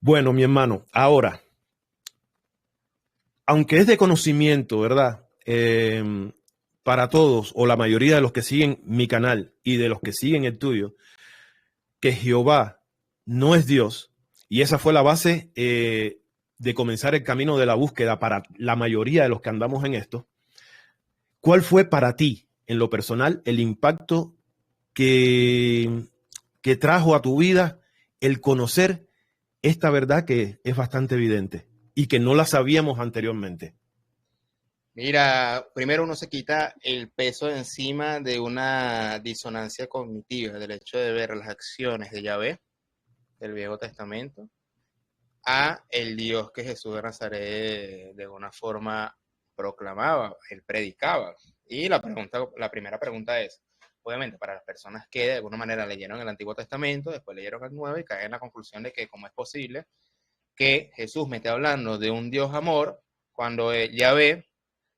Bueno, mi hermano, ahora, aunque es de conocimiento, ¿verdad? Para todos o la mayoría de los que siguen mi canal y de los que siguen el tuyo, que Jehová no es Dios, y esa fue la base de comenzar el camino de la búsqueda para la mayoría de los que andamos en esto. ¿Cuál fue para ti, en lo personal, el impacto que, que trajo a tu vida el conocer esta verdad que es bastante evidente y que no la sabíamos anteriormente? Mira, primero uno se quita el peso de encima de una disonancia cognitiva, del hecho de ver las acciones de Yahvé, del Viejo Testamento, a el Dios que Jesús de Nazaret de alguna forma proclamaba, él predicaba. Y la primera pregunta es, obviamente, para las personas que de alguna manera leyeron el Antiguo Testamento, después leyeron el Nuevo y caen en la conclusión de que cómo es posible que Jesús me esté hablando de un Dios amor cuando Yahvé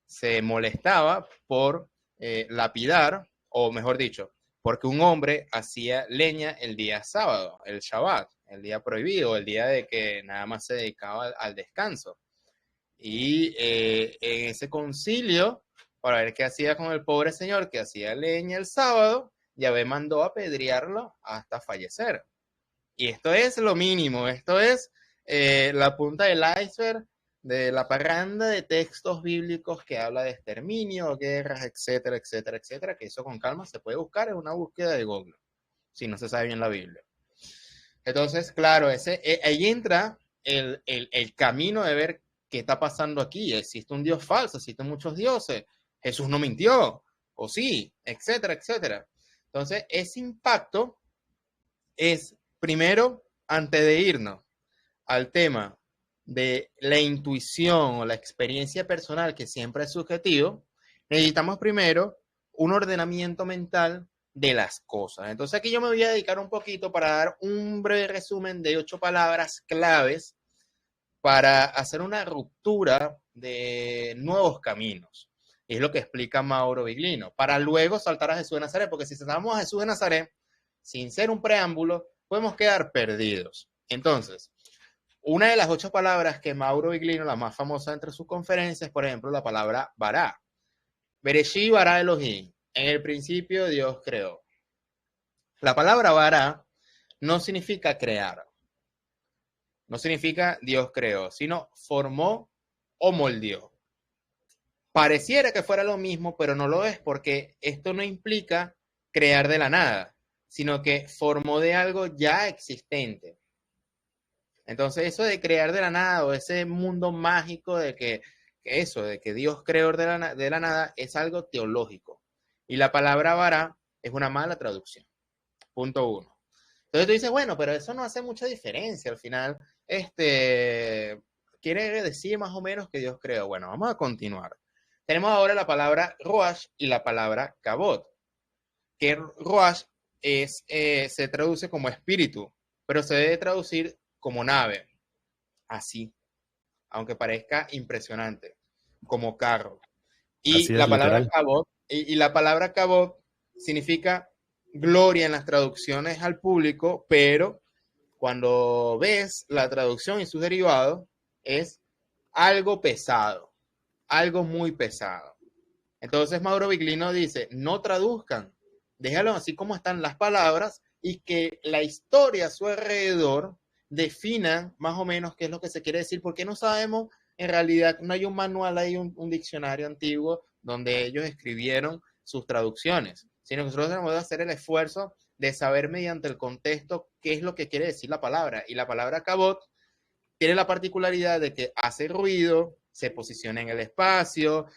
se molestaba por lapidar, o mejor dicho, porque un hombre hacía leña el día sábado, el Shabbat, el día prohibido, el día de que nada más se dedicaba al descanso. Y en ese concilio, para ver qué hacía con el pobre señor que hacía leña el sábado, Yahvé mandó a apedrearlo hasta fallecer. Y esto es lo mínimo, esto es la punta del iceberg de la parranda de textos bíblicos que habla de exterminio, guerras, etcétera, etcétera, etcétera, que eso con calma se puede buscar en una búsqueda de Google, si no se sabe bien la Biblia. Entonces, claro, ahí entra el camino de ver qué está pasando aquí. ¿Existe un Dios falso? ¿Existen muchos dioses? ¿Jesús no mintió? ¿O sí? Etcétera, etcétera. Entonces, ese impacto es, primero, antes de irnos al tema de la intuición o la experiencia personal, que siempre es subjetivo, necesitamos primero un ordenamiento mental de las cosas. Entonces aquí yo me voy a dedicar un poquito para dar un breve resumen de 8 palabras claves para hacer una ruptura de nuevos caminos. Y es lo que explica Mauro Viglino, para luego saltar a Jesús de Nazaret, porque si saltamos a Jesús de Nazaret, sin ser un preámbulo, podemos quedar perdidos. Entonces, una de las 8 palabras que Mauro Viglino, la más famosa entre sus conferencias, por ejemplo, la palabra bará. Bereshí bará Elohim. En el principio Dios creó. La palabra bará no significa crear, no significa Dios creó, sino formó o moldeó. Pareciera que fuera lo mismo, pero no lo es, porque esto no implica crear de la nada, sino que formó de algo ya existente. Entonces, eso de crear de la nada o ese mundo mágico de de que Dios creó de la nada es algo teológico. Y la palabra vara es una mala traducción. Punto uno. Entonces tú dices, bueno, pero eso no hace mucha diferencia. Al final, quiere decir más o menos que Dios creó. Bueno, vamos a continuar. Tenemos ahora la palabra roash y la palabra kabot. Que roash se traduce como espíritu, pero se debe traducir como nave. Así, aunque parezca impresionante, como carro. Así Y es, la palabra literal. cabot, y la palabra cabot significa gloria en las traducciones al público, pero cuando ves la traducción y sus derivados, es algo pesado, algo muy pesado. Entonces Mauro Viglino dice, no traduzcan, déjalo así como están las palabras y que la historia a su alrededor defina más o menos qué es lo que se quiere decir, porque no sabemos, en realidad no hay un manual, hay un diccionario antiguo donde ellos escribieron sus traducciones, sino que nosotros tenemos que hacer el esfuerzo de saber mediante el contexto qué es lo que quiere decir la palabra. Y la palabra cabot tiene la particularidad de que hace ruido, se posiciona en el espacio,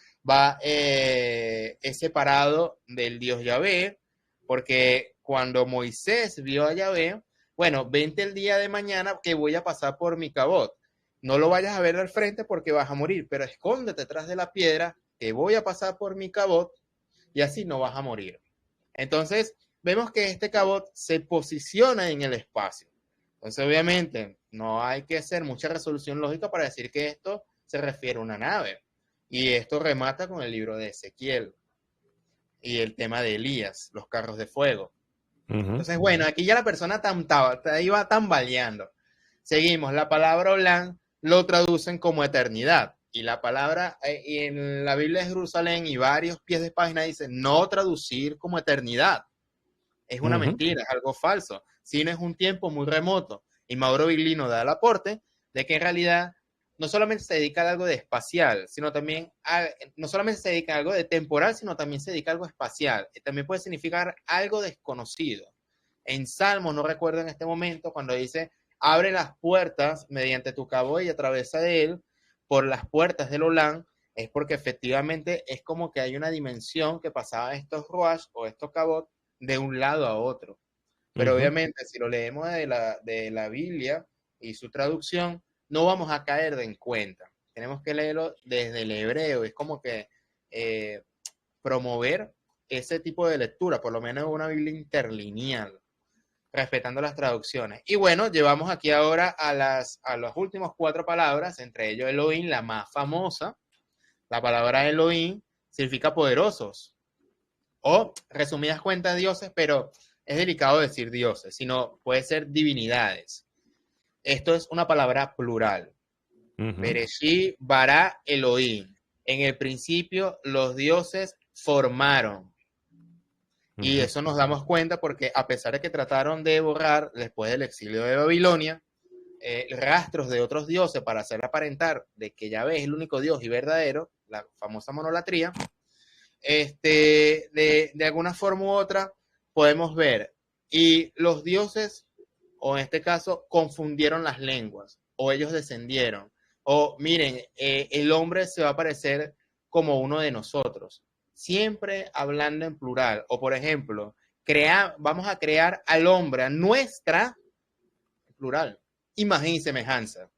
es separado del Dios Yahvé, porque cuando Moisés vio a Yahvé, bueno, vente el día de mañana que voy a pasar por mi cabot. No lo vayas a ver al frente porque vas a morir, pero escóndete detrás de la piedra que voy a pasar por mi cabot y así no vas a morir. Entonces, vemos que este cabot se posiciona en el espacio. Entonces, obviamente, no hay que hacer mucha resolución lógica para decir que esto se refiere a una nave. Y esto remata con el libro de Ezequiel y el tema de Elías, los carros de fuego. Uh -huh. Entonces, bueno, aquí ya la persona iba tambaleando. Seguimos, la palabra Olam lo traducen como eternidad. Y la palabra en la Biblia de Jerusalén y varios pies de página dice no traducir como eternidad. Es una mentira, es algo falso. Sino es un tiempo muy remoto. Y Mauro Viglino da el aporte de que en realidad no solamente se dedica a algo de espacial, sino también no solamente se dedica a algo de temporal, sino también se dedica a algo espacial. También puede significar algo desconocido. En Salmos, no recuerdo en este momento, cuando dice, abre las puertas mediante tu cabo y atraviesa de él por las puertas del Olam, es porque efectivamente es como que hay una dimensión que pasaba estos ruash o estos cabot de un lado a otro. Pero obviamente si lo leemos de la Biblia y su traducción, no vamos a caer en cuenta. Tenemos que leerlo desde el hebreo. Es como que promover ese tipo de lectura, por lo menos una Biblia interlineal, respetando las traducciones. Y bueno, llevamos aquí ahora a las últimas 4 palabras, entre ellos Elohim, la más famosa. La palabra Elohim significa poderosos, o resumidas cuentas dioses, pero es delicado decir dioses, sino puede ser divinidades. Esto es una palabra plural. Bereshit bara Elohim. En el principio los dioses formaron. Y eso nos damos cuenta porque a pesar de que trataron de borrar después del exilio de Babilonia, rastros de otros dioses para hacer aparentar de que Yahvé es el único Dios y verdadero, la famosa monolatría, de alguna forma u otra podemos ver. Y los dioses, o en este caso, confundieron las lenguas, o ellos descendieron, o miren, el hombre se va a parecer como uno de nosotros, siempre hablando en plural, o por ejemplo, vamos a crear al hombre a nuestra, plural, imagen y semejanza.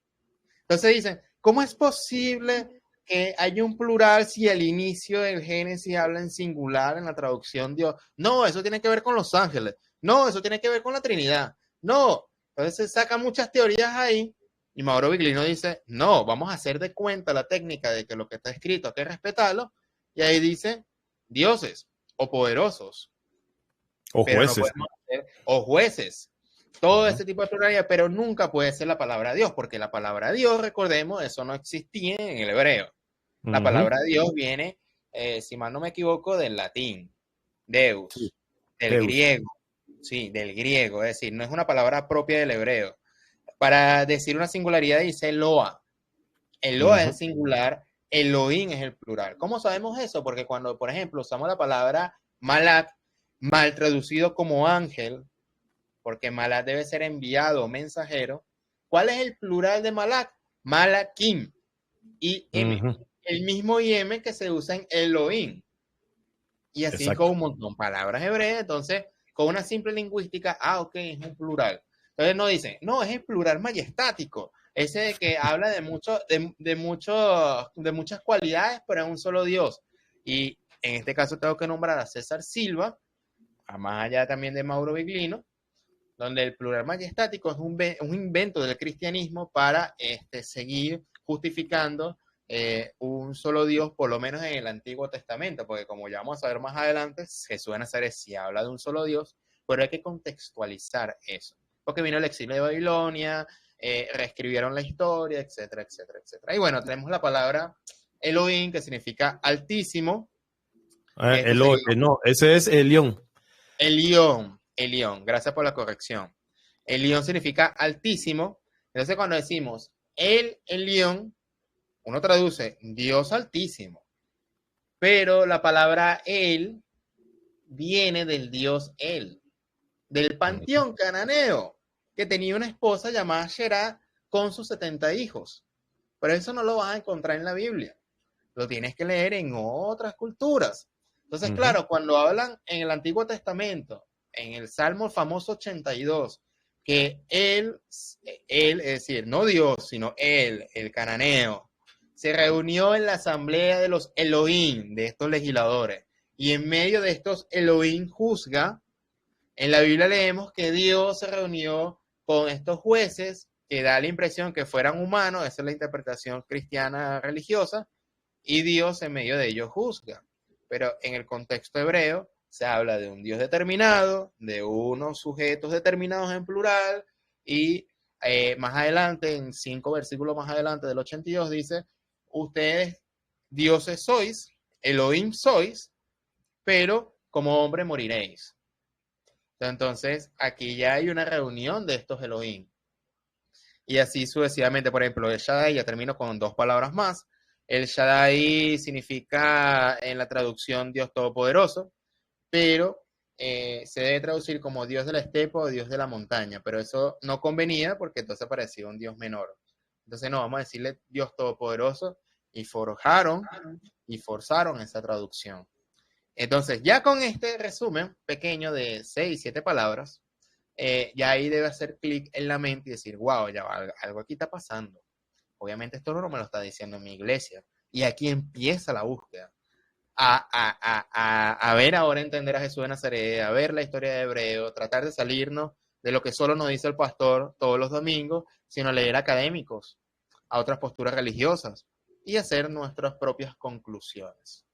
Entonces dicen, ¿cómo es posible que haya un plural si al inicio del Génesis habla en singular en la traducción Dios? No, eso tiene que ver con los ángeles. No, eso tiene que ver con la Trinidad. No. Entonces se sacan muchas teorías ahí y Mauro Viglino dice, no, vamos a hacer de cuenta la técnica de que lo que está escrito hay que respetarlo. Y ahí dice dioses o poderosos. O pero jueces. No podemos hacer, o jueces. Todo ese tipo de pluralidad, pero nunca puede ser la palabra Dios, porque la palabra Dios, recordemos, eso no existía en el hebreo. La palabra Dios viene, si mal no me equivoco, del latín, Deus, Sí, del Deus. griego, sí, del griego, es decir, no es una palabra propia del hebreo. Para decir una singularidad dice Eloa. Eloa es el singular, Elohim es el plural. ¿Cómo sabemos eso? Porque cuando, por ejemplo, usamos la palabra Malak, mal traducido como ángel, porque Malak debe ser enviado o mensajero. ¿Cuál es el plural de Malak? Malakim. I-M. El mismo I-M que se usa en Elohim. Y así exacto, con un montón de palabras hebreas. Entonces, con una simple lingüística, ok, es un plural. Entonces no dicen, no, es el plural majestático. Ese de que habla de muchas cualidades, pero es un solo Dios. Y en este caso tengo que nombrar a César Silva, a más allá también de Mauro Viglino, donde el plural majestático es un invento del cristianismo para seguir justificando un solo Dios, por lo menos en el Antiguo Testamento, porque como ya vamos a ver más adelante, Jesús de Nazaret sí habla de un solo Dios, pero hay que contextualizar eso, porque vino el exilio de Babilonia, reescribieron la historia, etcétera, etcétera, etcétera. Y bueno, tenemos la palabra Elohim, que significa altísimo. No, ese es Elión. Elión, gracias por la corrección. Elión significa altísimo. Entonces, cuando decimos el Elión, uno traduce Dios altísimo. Pero la palabra él viene del dios él, del panteón cananeo, que tenía una esposa llamada Sherá con sus 70 hijos. Pero eso no lo vas a encontrar en la Biblia. Lo tienes que leer en otras culturas. Entonces, claro, cuando hablan en el Antiguo Testamento, en el Salmo famoso 82, que él, es decir, no Dios, sino él, el cananeo, se reunió en la asamblea de los Elohim, de estos legisladores, y en medio de estos Elohim juzga. En la Biblia leemos que Dios se reunió con estos jueces, que da la impresión que fueran humanos, esa es la interpretación cristiana religiosa, y Dios en medio de ellos juzga. Pero en el contexto hebreo se habla de un Dios determinado, de unos sujetos determinados en plural, y más adelante, en 5 versículos más adelante del 82, dice, ustedes dioses sois, Elohim sois, pero como hombre moriréis. Entonces, aquí ya hay una reunión de estos Elohim. Y así sucesivamente, por ejemplo, el Shaddai, ya termino con 2 palabras más. El Shaddai significa en la traducción Dios Todopoderoso, pero se debe traducir como Dios de la estepa o Dios de la montaña, pero eso no convenía porque entonces parecía un Dios menor. Entonces no, vamos a decirle Dios Todopoderoso y forjaron y forzaron esa traducción. Entonces, ya con este resumen pequeño de 6, 7 palabras, ya ahí debe hacer clic en la mente y decir, wow, ya algo aquí está pasando. Obviamente esto no me lo está diciendo mi iglesia. Y aquí empieza la búsqueda. A ver ahora entender a Jesús de Nazaret, a ver la historia de Hebreo, tratar de salirnos de lo que solo nos dice el pastor todos los domingos, sino leer académicos, a otras posturas religiosas y hacer nuestras propias conclusiones.